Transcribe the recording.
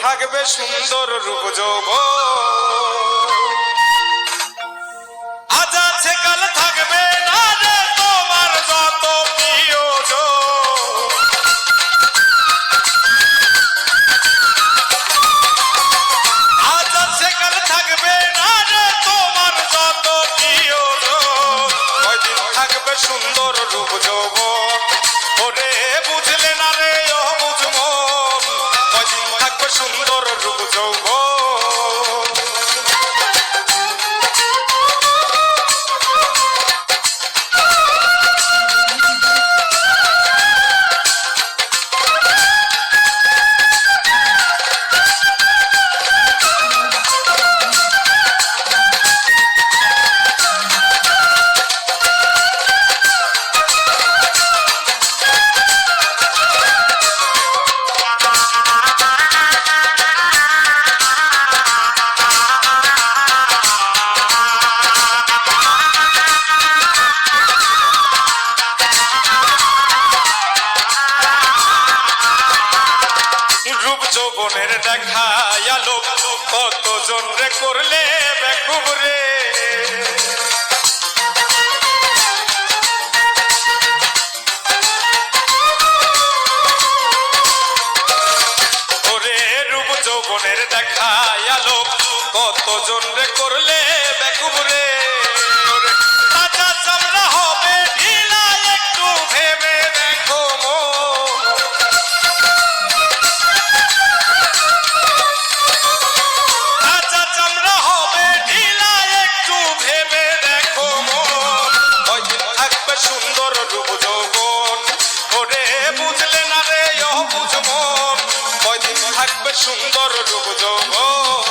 থাকবে সুন্দর রূপ যৌবন। আজ আছে কাল থাকবে না রে তোমার যত প্রিয়জন। আজ আছে কাল থাকবে না রে তোমার যত প্রিয়জন। কয়দিন থাকবে সুন্দর রূপ যৌবন। ওরে বুঝলে না রে অবুঝ মন, কয়দিন থাকবে সুন্দর রূপ যৌবন। যৌবনের দেখা আলো কতজন রে করলে বেকুব রে। ওরে রূপ যৌবনের দেখা আলো কতজন রে করলে বেকুব রে। তাজা চামড়া হবে ঢিলা একটু ভেবে দেখো মন। তাজা চামড়া হবে ঢিলা একটু ভেবে দেখো মন। কয়দিন থাকবে সুন্দর রূপ যৌবন। ওরে বুঝলে না রে অবুঝ মন, কয়দিন থাকবে সুন্দর রূপ যৌবন।